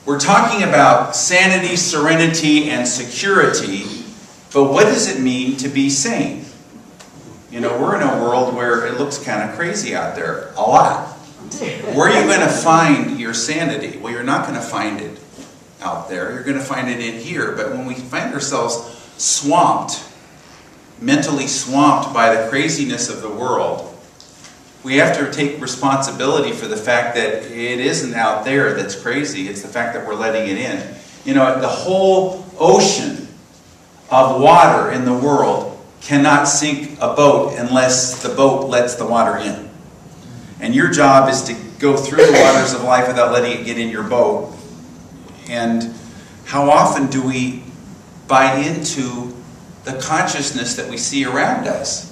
We're talking about sanity, serenity, and security, but what does it mean to be sane? You know, we're in a world where it looks kind of crazy out there, a lot. Where are you going to find your sanity? Well, you're not going to find it out there. You're going to find it in here, but when we find ourselves swamped, mentally swamped by the craziness of the world, we have to take responsibility for the fact that it isn't out there that's crazy. It's the fact that we're letting it in. You know, the whole ocean of water in the world cannot sink a boat unless the boat lets the water in. And your job is to go through the waters of life without letting it get in your boat. And how often do we buy into the consciousness that we see around us?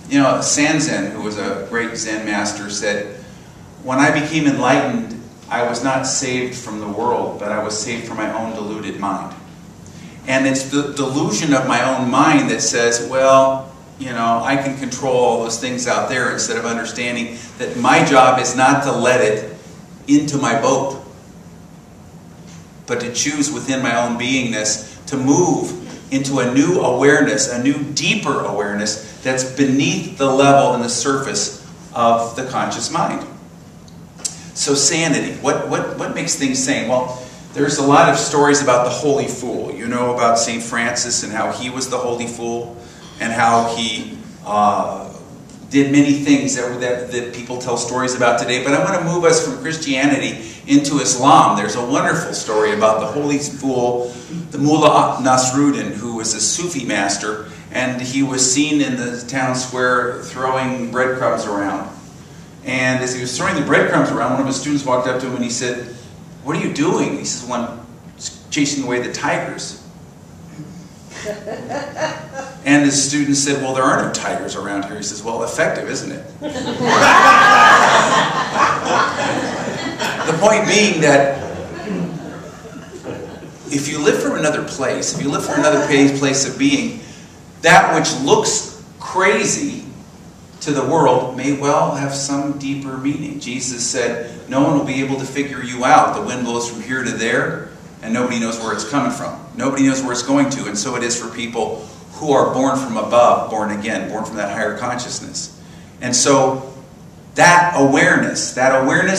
You know, Sanzen, who was a great Zen master, said, when I became enlightened, I was not saved from the world, but I was saved from my own deluded mind. And it's the delusion of my own mind that says, well, you know, I can control all those things out there, instead of understanding that my job is not to let it into my boat, but to choose within my own beingness to move into a new awareness, a new deeper awareness that's beneath the level and the surface of the conscious mind. So sanity, what makes things sane? Well, there's a lot of stories about the holy fool. You know about St. Francis and how he was the holy fool, and how he did many things that people tell stories about today. But I want to move us from Christianity into Islam. There's a wonderful story about the holy fool, the Mullah Nasruddin, who was a Sufi master, and he was seen in the town square throwing breadcrumbs around. And as he was throwing the breadcrumbs around, one of his students walked up to him and he said, "What are you doing?" He says, "Well, I'm chasing away the tigers." And his student said, "Well, there are no tigers around here." He says, "Well, effective, isn't it?" The point being that if you live from another place, if you live from another place of being, that which looks crazy to the world may well have some deeper meaning. Jesus said, no one will be able to figure you out. The wind blows from here to there, and nobody knows where it's coming from. Nobody knows where it's going to. And so it is for people who are born from above, born again, born from that higher consciousness. And so that awareness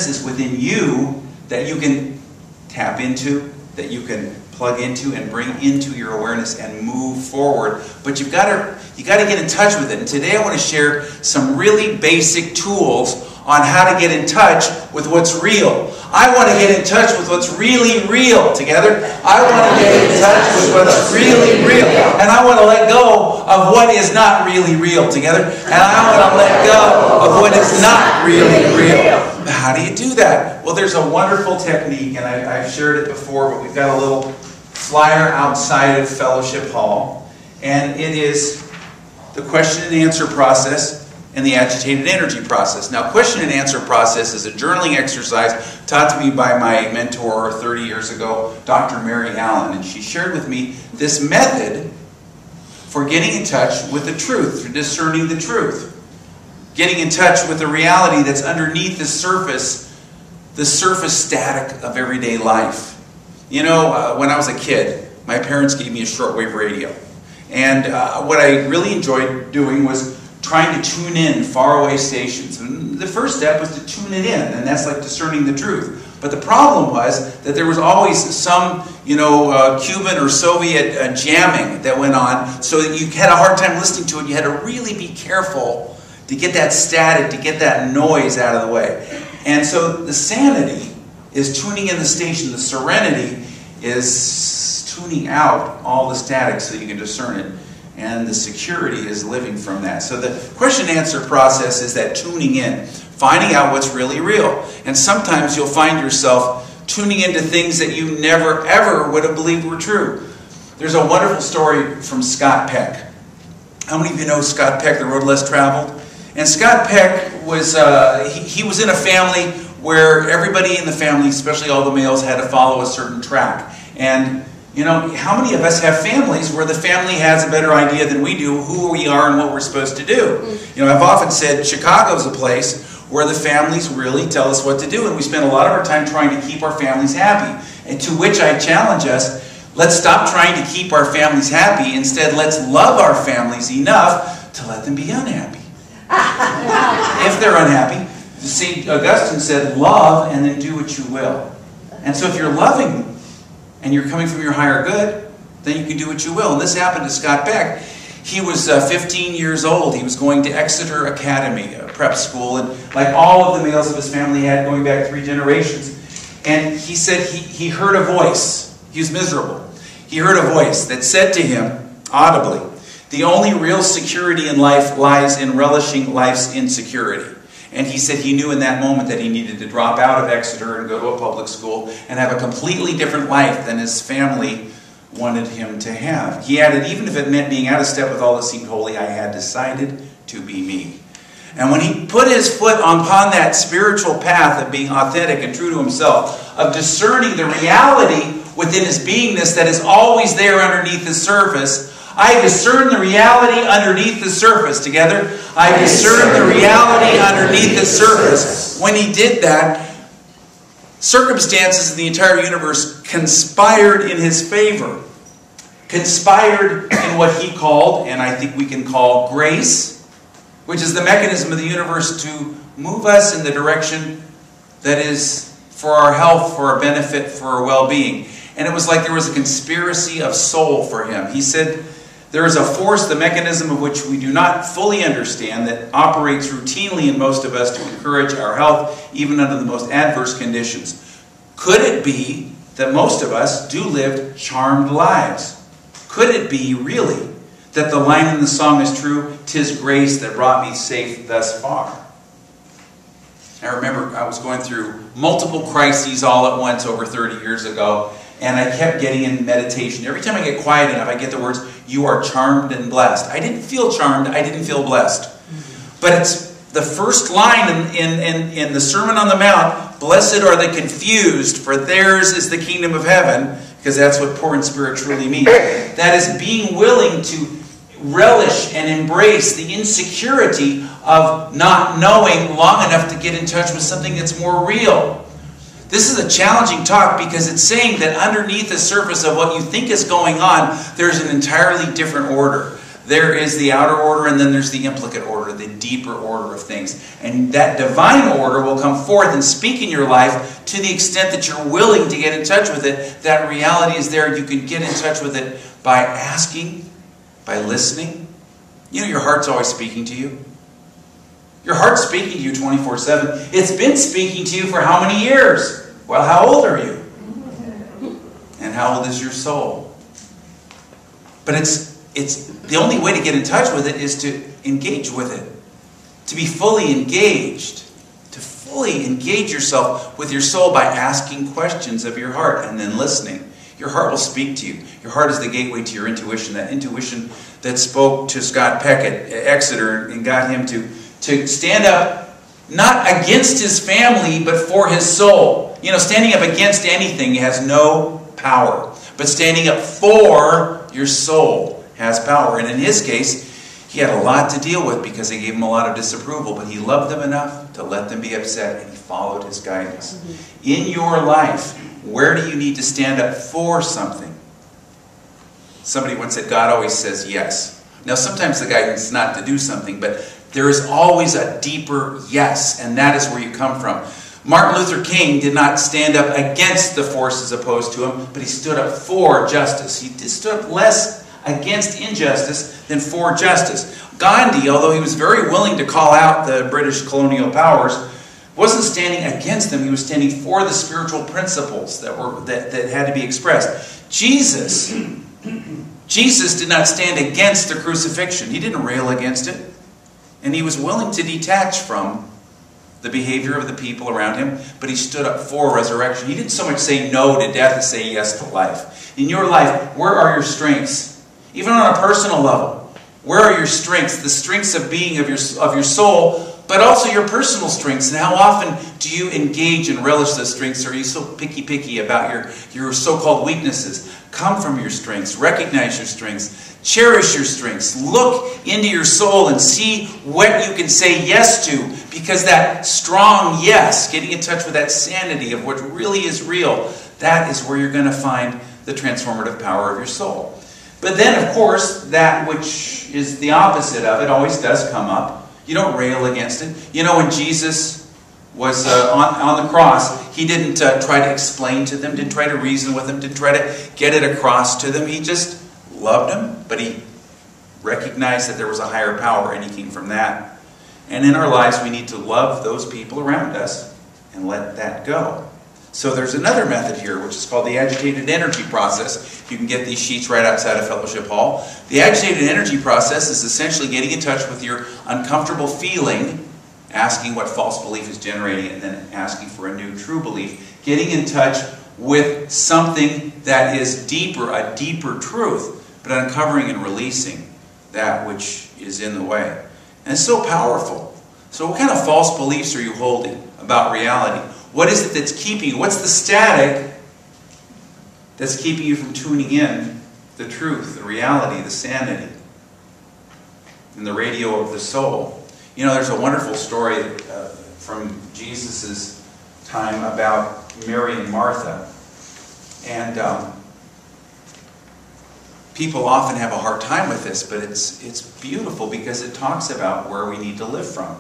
is within you, that you can tap into, that you can plug into and bring into your awareness and move forward. But you got to get in touch with it. And today I want to share some really basic tools on how to get in touch with what's real. I want to get in touch with what's really real together. I want to get in touch with what's really real. And I want to let go of what is not really real together. And I want to let go of what is not really real. How do you do that? Well, there's a wonderful technique, and I've shared it before, but we've got a little flyer outside of Fellowship Hall. And it is the question and answer process and the agitated energy process. Now, question and answer process is a journaling exercise taught to me by my mentor 30 years ago, Dr. Mary Allen. And she shared with me this method for getting in touch with the truth, for discerning the truth. Getting in touch with the reality that's underneath the surface static of everyday life. You know, when I was a kid, my parents gave me a shortwave radio. And what I really enjoyed doing was trying to tune in faraway stations. And the first step was to tune it in, and that's like discerning the truth. But the problem was that there was always some, Cuban or Soviet jamming that went on, so that you had a hard time listening to it. You had to really be careful to get that static, to get that noise out of the way. And so the sanity is tuning in the station. The serenity is tuning out all the static so you can discern it. And the security is living from that. So the question and answer process is that tuning in, finding out what's really real. And sometimes you'll find yourself tuning into things that you never ever would have believed were true. There's a wonderful story from Scott Peck. How many of you know Scott Peck, The Road Less Traveled? And Scott Peck was, he was in a family where everybody in the family, especially all the males, had to follow a certain track. And how many of us have families where the family has a better idea than we do who we are and what we're supposed to do? I've often said Chicago's a place where the families really tell us what to do, and we spend a lot of our time trying to keep our families happy. And to which I challenge us, let's stop trying to keep our families happy. Instead, let's love our families enough to let them be unhappy. If they're unhappy, St. Augustine said, love and then do what you will. And so if you're loving and you're coming from your higher good, then you can do what you will. And this happened to Scott Peck. He was 15 years old. He was going to Exeter Academy, a prep school, and like all of the males of his family had, going back 3 generations. And he said he heard a voice. He was miserable. He heard a voice that said to him, audibly, the only real security in life lies in relishing life's insecurity. And he said he knew in that moment that he needed to drop out of Exeter and go to a public school and have a completely different life than his family wanted him to have. He added, even if it meant being out of step with all that seemed holy, I had decided to be me. And when he put his foot upon that spiritual path of being authentic and true to himself, of discerning the reality within his beingness that is always there underneath the surface, I discern the reality underneath the surface. Together, I discern the reality underneath the surface. When he did that, circumstances in the entire universe conspired in his favor. Conspired in what he called, and I think we can call, grace, which is the mechanism of the universe to move us in the direction that is for our health, for our benefit, for our well-being. And it was like there was a conspiracy of soul for him. He said, there is a force, the mechanism of which we do not fully understand, that operates routinely in most of us to encourage our health, even under the most adverse conditions. Could it be that most of us do live charmed lives? Could it be, really, that the line in the song is true, "'Tis grace that brought me safe thus far"? I remember I was going through multiple crises all at once over 30 years ago, and I kept getting in meditation. Every time I get quiet enough, I get the words, "You are charmed and blessed." I didn't feel charmed, I didn't feel blessed. But it's the first line in the Sermon on the Mount, "Blessed are the confused, for theirs is the kingdom of heaven," because that's what poor in spirit truly means. That is being willing to relish and embrace the insecurity of not knowing long enough to get in touch with something that's more real. This is a challenging talk because it's saying that underneath the surface of what you think is going on, there's an entirely different order. There is the outer order, and then there's the implicate order, the deeper order of things. And that divine order will come forth and speak in your life to the extent that you're willing to get in touch with it. That reality is there. You can get in touch with it by asking, by listening. You know, your heart's always speaking to you. Your heart's speaking to you 24/7. It's been speaking to you for how many years? Well, how old are you? And how old is your soul? But it's the only way to get in touch with it is to engage with it. To be fully engaged. To fully engage yourself with your soul by asking questions of your heart and then listening. Your heart will speak to you. Your heart is the gateway to your intuition. That intuition that spoke to Scott Peck at Exeter and got him to stand up, not against his family, but for his soul. You know, standing up against anything has no power. But standing up for your soul has power. And in his case, he had a lot to deal with because they gave him a lot of disapproval. But he loved them enough to let them be upset, and he followed his guidance. In your life, where do you need to stand up for something? Somebody once said, God always says yes. Now, sometimes the guidance is not to do something, but there is always a deeper yes, and that is where you come from. Martin Luther King did not stand up against the forces opposed to him, but he stood up for justice. He stood up less against injustice than for justice. Gandhi, although he was very willing to call out the British colonial powers, wasn't standing against them. He was standing for the spiritual principles that had to be expressed. Jesus did not stand against the crucifixion. He didn't rail against it. And he was willing to detach from the behavior of the people around him, but he stood up for resurrection. He didn't so much say no to death as say yes to life. In your life, where are your strengths? Even on a personal level, where are your strengths? The strengths of being of your soul, but also your personal strengths. And how often do you engage and relish those strengths? Or are you so picky about your so-called weaknesses? Come from your strengths. Recognize your strengths. Cherish your strengths. Look into your soul and see what you can say yes to. Because that strong yes, getting in touch with that sanity of what really is real, that is where you're going to find the transformative power of your soul. But then, of course, that which is the opposite of it always does come up. You don't rail against it. You know, when Jesus was on the cross, he didn't try to explain to them, didn't try to reason with them, didn't try to get it across to them. He just loved them, but he recognized that there was a higher power, and he came from that. And in our lives, we need to love those people around us and let that go. So there's another method here, which is called the agitated energy process. You can get these sheets right outside of Fellowship Hall. The agitated energy process is essentially getting in touch with your uncomfortable feeling, asking what false belief is generating it, and then asking for a new true belief. Getting in touch with something that is deeper, a deeper truth, but uncovering and releasing that which is in the way. And it's so powerful. So what kind of false beliefs are you holding about reality? What is it that's keeping you? What's the static that's keeping you from tuning in the truth, the reality, the sanity, and the radio of the soul? You know, there's a wonderful story from Jesus' time about Mary and Martha. And people often have a hard time with this, but it's beautiful because it talks about where we need to live from.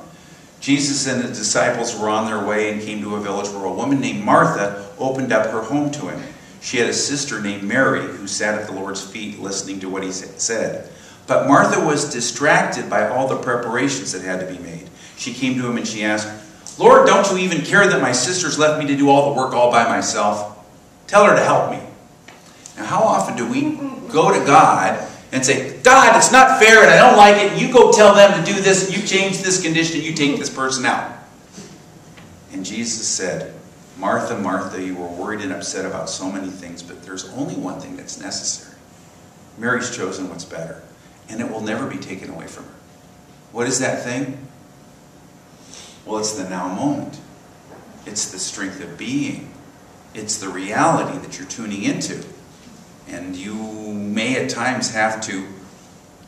Jesus and the disciples were on their way and came to a village where a woman named Martha opened up her home to him. She had a sister named Mary who sat at the Lord's feet listening to what he said. But Martha was distracted by all the preparations that had to be made. She came to him and she asked, "Lord, don't you even care that my sister's left me to do all the work all by myself? Tell her to help me." Now, how often do we go to God and say, "God, it's not fair and I don't like it, and you go tell them to do this, and you change this condition, and you take this person out"? And Jesus said, "Martha, Martha, you were worried and upset about so many things, but there's only one thing that's necessary. Mary's chosen what's better, and it will never be taken away from her." What is that thing? Well, it's the now moment. It's the strength of being. It's the reality that you're tuning into. And you may at times have to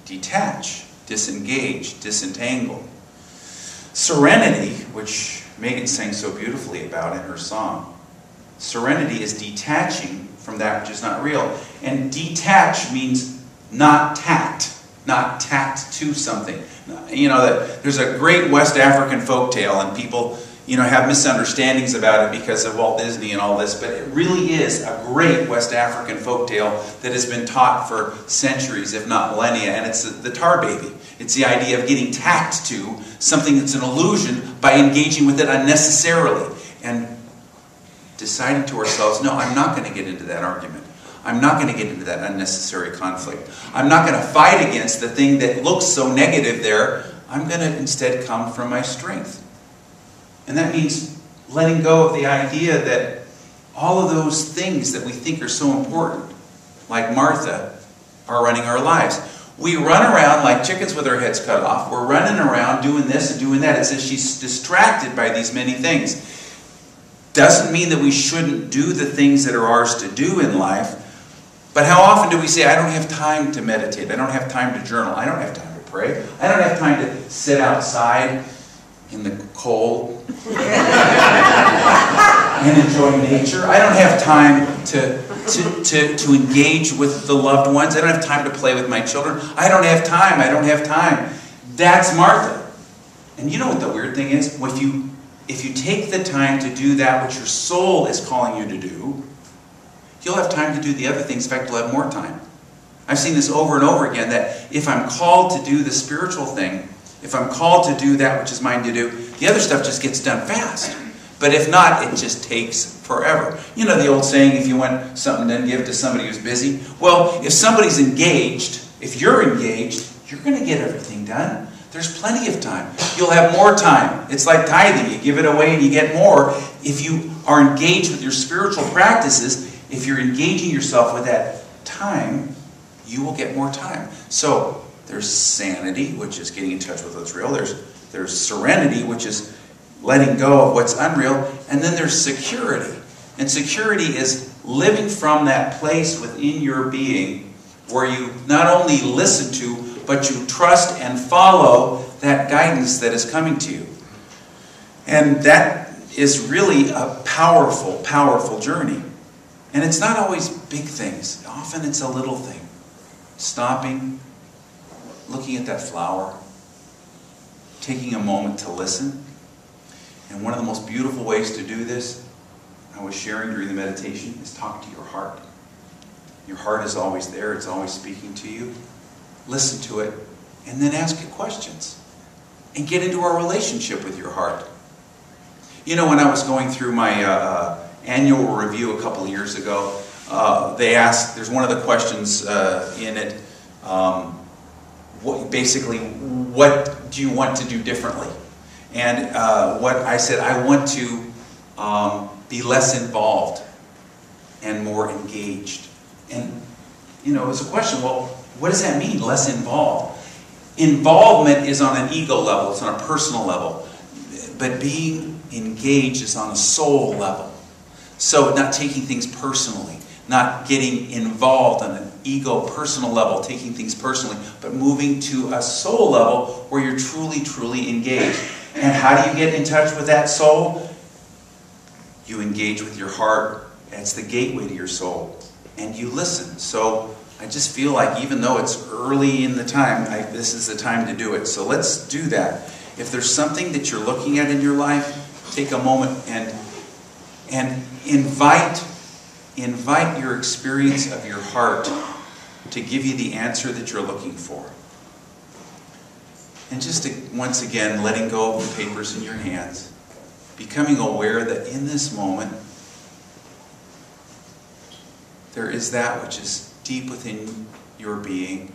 detach, disengage, disentangle. Serenity, which Megan sang so beautifully about in her song. Serenity is detaching from that which is not real. And detach means not tact to something. You know, there's a great West African folktale, and people, you know, have misunderstandings about it because of Walt Disney and all this, but it really is a great West African folktale that has been taught for centuries, if not millennia, and it's the tar baby. It's the idea of getting tacked to something that's an illusion by engaging with it unnecessarily and deciding to ourselves, no, I'm not going to get into that argument. I'm not going to get into that unnecessary conflict. I'm not going to fight against the thing that looks so negative there. I'm going to instead come from my strength. And that means letting go of the idea that all of those things that we think are so important, like Martha, are running our lives. We run around like chickens with our heads cut off. We're running around doing this and doing that. It says she's distracted by these many things. Doesn't mean that we shouldn't do the things that are ours to do in life. But how often do we say, I don't have time to meditate. I don't have time to journal. I don't have time to pray. I don't have time to sit outside in the cold and enjoy nature. I don't have time to engage with the loved ones. I don't have time to play with my children. I don't have time. I don't have time. That's Martha. And you know what the weird thing is? If you take the time to do that which your soul is calling you to do, you'll have time to do the other things. In fact, you'll have more time. I've seen this over and over again, that if I'm called to do the spiritual thing, if I'm called to do that which is mine to do, the other stuff just gets done fast. But if not, it just takes forever. You know the old saying, if you want something done, give it to somebody who's busy. Well, if somebody's engaged, if you're engaged, you're going to get everything done. There's plenty of time. You'll have more time. It's like tithing. You give it away and you get more. If you are engaged with your spiritual practices, if you're engaging yourself with that time, you will get more time. So there's sanity, which is getting in touch with what's real. There's serenity, which is letting go of what's unreal. And then there's security. And security is living from that place within your being where you not only listen to, but you trust and follow that guidance that is coming to you. And that is really a powerful, powerful journey. And it's not always big things. Often it's a little thing. Stopping, looking at that flower, taking a moment to listen. And one of the most beautiful ways to do this, I was sharing during the meditation, is talk to your heart. Your heart is always there. It's always speaking to you. Listen to it, and then ask it questions. And get into a relationship with your heart. You know, when I was going through my annual review a couple of years ago, they asked, there's one of the questions in it, what do you want to do differently? And what I said, I want to be less involved and more engaged. And, you know, it was a question, well, what does that mean, less involved? Involvement is on an ego level, it's on a personal level. But being engaged is on a soul level. So not taking things personally, not getting involved on an ego personal level, taking things personally, but moving to a soul level where you're truly, truly engaged. And how do you get in touch with that soul? You engage with your heart. That's the gateway to your soul. And you listen. So I just feel like even though it's early in the time, this is the time to do it. So let's do that. If there's something that you're looking at in your life, take a moment and invite your experience of your heart to give you the answer that you're looking for. And just once again, letting go of the papers in your hands, becoming aware that in this moment, there is that which is deep within your being.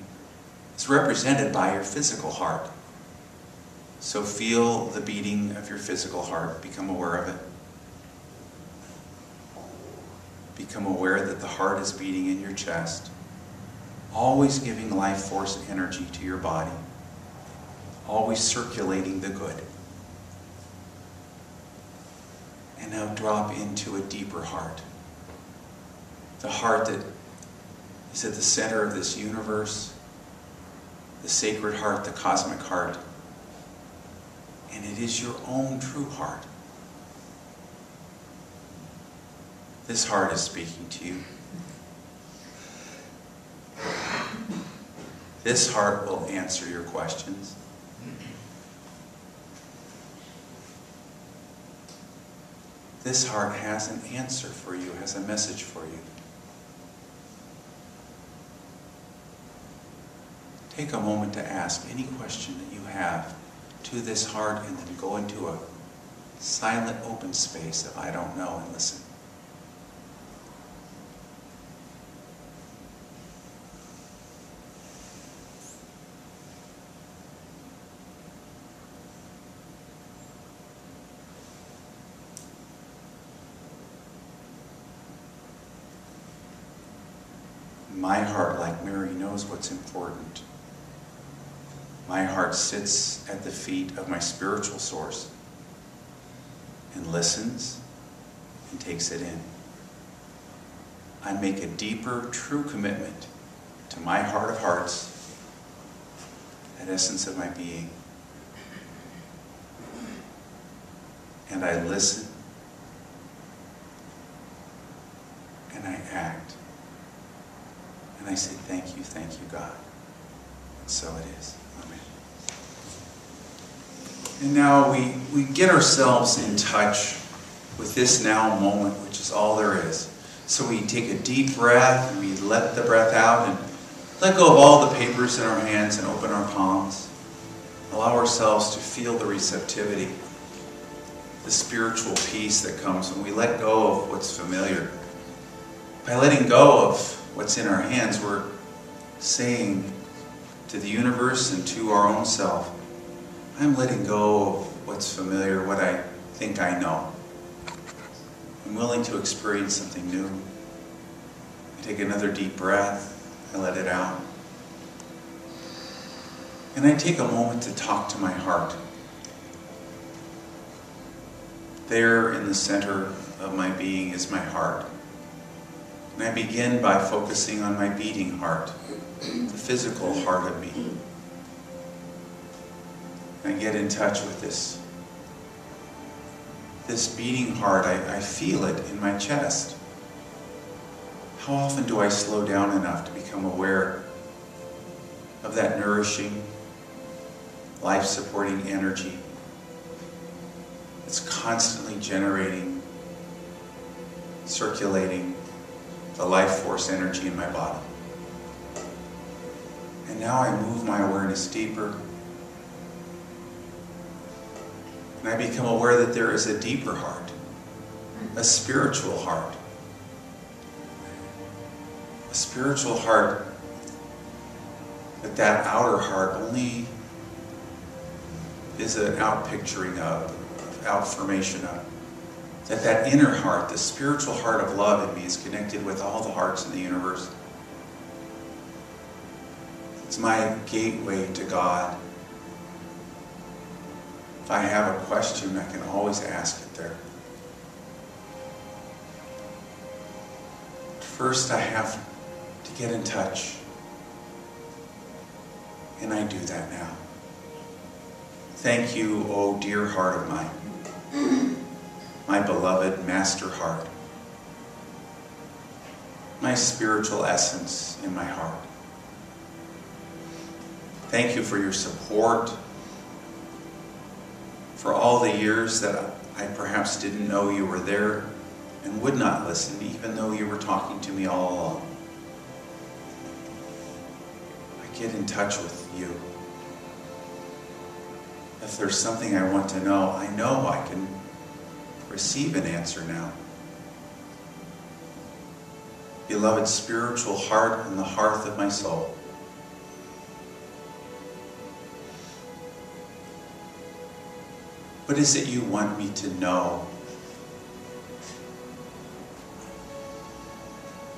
It's represented by your physical heart. So feel the beating of your physical heart. Become aware of it. Become aware that the heart is beating in your chest. Always giving life force energy to your body. Always circulating the good. And now drop into a deeper heart. The heart that is at the center of this universe. The sacred heart, the cosmic heart. And it is your own true heart. This heart is speaking to you. This heart will answer your questions. This heart has an answer for you, has a message for you. Take a moment to ask any question that you have to this heart, and then go into a silent, open space of I don't know, and listen. My heart, like Mary, knows what's important. My heart sits at the feet of my spiritual source and listens and takes it in. I make a deeper, true commitment to my heart of hearts, that essence of my being. And I listen and I act. And I say, thank you, God. And so it is. Amen. And now we get ourselves in touch with this now moment, which is all there is. So we take a deep breath, and we let the breath out, and let go of all the papers in our hands and open our palms. Allow ourselves to feel the receptivity, the spiritual peace that comes when we let go of what's familiar. By letting go of what's in our hands, we're saying to the universe and to our own self, I'm letting go of what's familiar, what I think I know. I'm willing to experience something new. I take another deep breath, I let it out. And I take a moment to talk to my heart. There in the center of my being is my heart. And I begin by focusing on my beating heart, the physical heart of me. I get in touch with this beating heart. I feel it in my chest. How often do I slow down enough to become aware of that nourishing, life-supporting energy that's constantly generating, circulating the life force energy in my body? And now I move my awareness deeper, and I become aware that there is a deeper heart, a spiritual heart. A spiritual heart, that outer heart only is an outpicturing of, outformation of. That inner heart, the spiritual heart of love in me, is connected with all the hearts in the universe. It's my gateway to God. If I have a question, I can always ask it there. First, I have to get in touch. And I do that now. Thank you, oh dear heart of mine. My beloved master heart. My spiritual essence in my heart. Thank you for your support. For all the years that I perhaps didn't know you were there and would not listen, even though you were talking to me all along. I get in touch with you. If there's something I want to know I can receive an answer now. Beloved spiritual heart and the hearth of my soul. What is it you want me to know?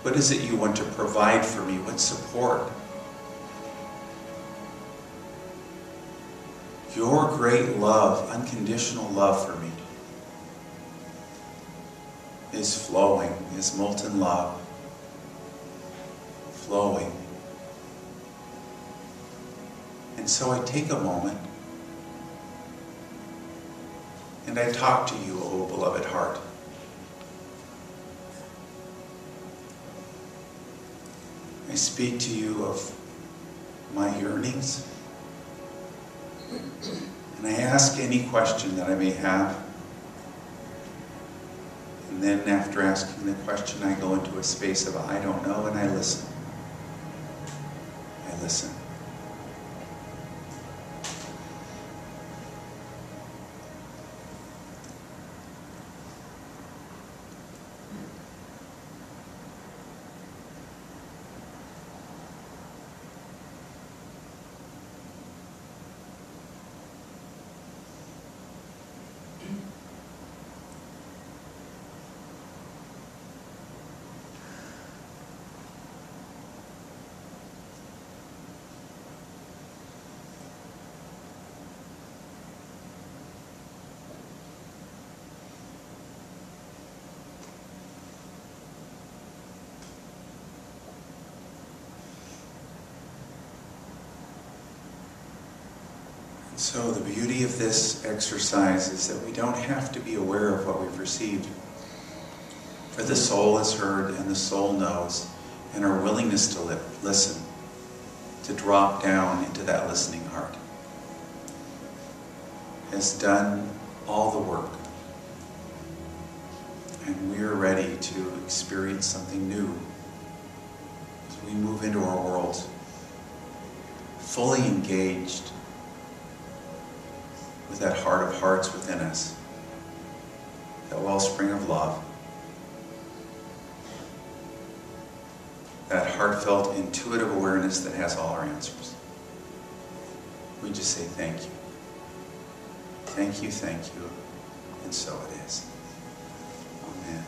What is it you want to provide for me? What support? Your great love, unconditional love for me, is flowing, is molten love, flowing. And so I take a moment and I talk to you, O beloved heart. I speak to you of my yearnings. And I ask any question that I may have. And then after asking the question, I go into a space of I don't know, and I listen. I listen. So the beauty of this exercise is that we don't have to be aware of what we've received. For the soul has heard and the soul knows, and our willingness to listen, to drop down into that listening heart, has done all the work. And we are ready to experience something new as we move into our world, fully engaged with that heart of hearts within us, that wellspring of love, that heartfelt, intuitive awareness that has all our answers. We just say thank you. Thank you, and so it is. Amen.